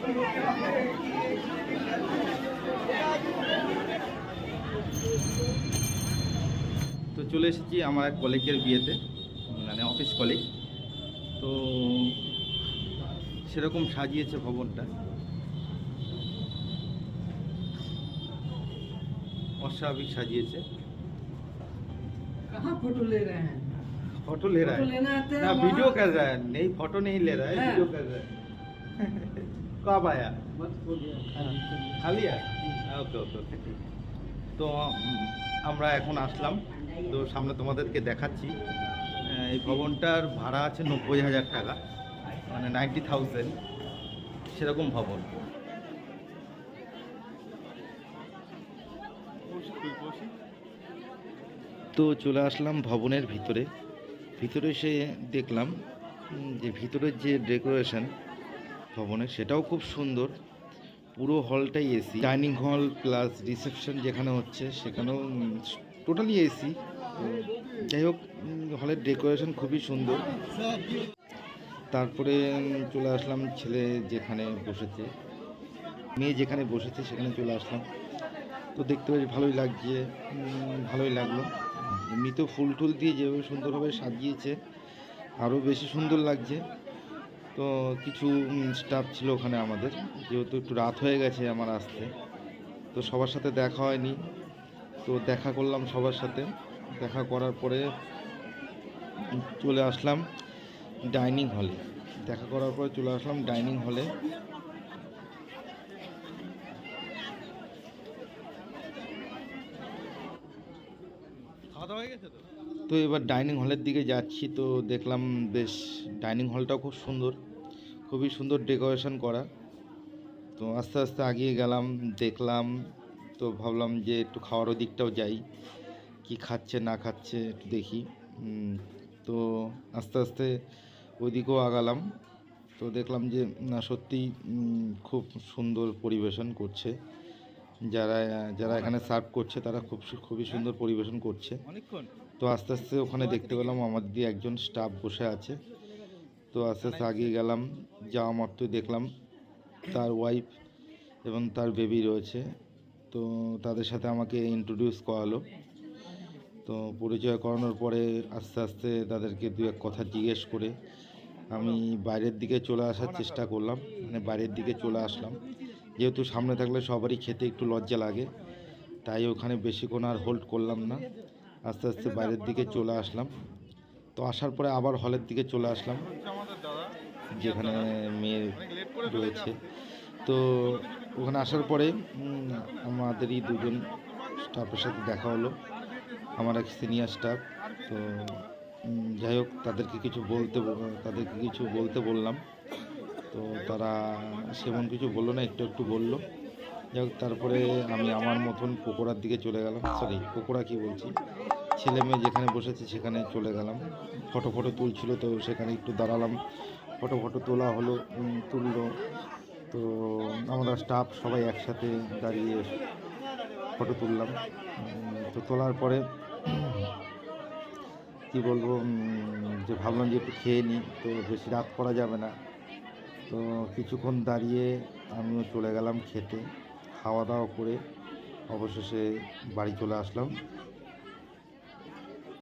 তো চলে এসেছি আমার এক কলিগের বিয়েতে, মানে অফিস কলিগ। তো সেরকম সাজিয়েছে ভবনটা, অস্বাভাবিক সাজিয়েছে। कहाँ फोटो ले रहे हैं? फोटो ले रहा फोटो है लेना आते हैं ना, वहाँ? वीडियो कर रहा है। नहीं, फोटो नहीं ले रहा है, हाँ। वीडियो कर रहा है। कब आया? मत बोलिए। খালি আর ওকে ওকে ওকে ঠিক। তো আমরা এখন আসলাম, তো সামনে তোমাদেরকে দেখাচ্ছি। এই ভবনটার ভাড়া আছে 90,000 টাকা, মানে 90,000 সেরকম ভবন। তো চলে আসলাম ভবনের ভিতরে। ভিতরে এসে দেখলাম যে ভিতরের যে ডেকোরেশন ভবনের, সেটাও খুব সুন্দর। পুরো হলটাই AC, dining hall plus reception যেখানে হচ্ছে সেখানেও টোটালি এসি। যাই হোক, হলের ডেকোরেশন খুবই সুন্দর। তারপরে চলে আসলাম ছেলে যেখানে বসেছে, মেয়ে যেখানে বসেছে সেখানে চলে আসলাম। তো দেখতে বেশ ভালোই লাগছে, ভালোই লাগলো। এমনিতেও ফুল টুল দিয়ে যেভাবে সুন্দরভাবে সাজিয়েছে আরও বেশি সুন্দর লাগছে। তো কিছু স্টাফ ছিল ওখানে আমাদের, যেহেতু একটু রাত হয়ে গেছে আমার আসতে, তো সবার সাথে দেখা হয়নি। তো দেখা করলাম সবার সাথে, দেখা করার পরে চলে আসলাম ডাইনিং হলে। দেখা করার পরে চলে আসলাম ডাইনিং হলে। খাওয়া দাওয়া হয়ে গেছে তো? তো এবার ডাইনিং হলের দিকে যাচ্ছি। তো দেখলাম বেশ ডাইনিং হলটাও খুব সুন্দর, খুবই সুন্দর ডেকোরেশন করা। তো আস্তে আস্তে এগিয়ে গেলাম, দেখলাম। তো ভাবলাম যে একটু খাওয়ার দিকটাও যাই, কি খাচ্ছে না খাচ্ছে একটু দেখি। তো আস্তে আস্তে ওইদিকেও আগালাম। তো দেখলাম যে না, সত্যিই খুব সুন্দর পরিবেশন করছে। যারা যারা এখানে সার্ভ করছে তারা খুবই সুন্দর পরিবেশন করছে। তো আস্তে আস্তে ওখানে দেখতে পেলাম আমাদের দিয়ে একজন স্টাফ বসে আছে। তো আস্তে আস্তে এগিয়ে গেলাম, যাওয়া মাত্রই দেখলাম তার ওয়াইফ এবং তার বেবি রয়েছে। তো তাদের সাথে আমাকে ইন্ট্রোডিউস করালো। তো পরিচয় করানোর পরে আস্তে আস্তে তাদেরকে দু এক কথা জিজ্ঞেস করে আমি বাইরের দিকে চলে আসার চেষ্টা করলাম, মানে বাইরের দিকে চলে আসলাম। যেহেতু সামনে থাকলে সবারই খেতে একটু লজ্জা লাগে, তাই ওখানে বেশিক্ষণ আর হোল্ড করলাম না, আস্তে আস্তে বাইরের দিকে চলে আসলাম। তো আসার পরে আবার হলের দিকে চলে আসলাম যেখানে মেয়ে রয়েছে। তো ওখানে আসার পরে আমাদেরই দুজন স্টাফের সাথে দেখা হলো, আমার এক সিনিয়র স্টাফ। তো যাই হোক, তাদেরকে কিছু বলতে বললাম। তো তারা সেমন কিছু বললো না, একটু একটু বললো। যাই হোক, তারপরে আমি আমার মতন পকোড়ার দিকে চলে গেলাম। পকোড়া কি বলছি, ছেলে মেয়ে যেখানে বসেছে সেখানে চলে গেলাম। ফটো তুলছিল, তো সেখানে একটু দাঁড়ালাম, ফটো তোলা হলো, তুললো। তো আমরা স্টাফ সবাই একসাথে দাঁড়িয়ে ফটো তুললাম। তো তোলার পরে কি বলবো, যে ভাবলাম যে একটু খেয়ে নিই, তো বেশি রাত করা যাবে না। তো কিছুক্ষণ দাঁড়িয়ে আমিও চলে গেলাম খেতে। খাওয়া দাওয়া করে অবশেষে বাড়ি চলে আসলাম।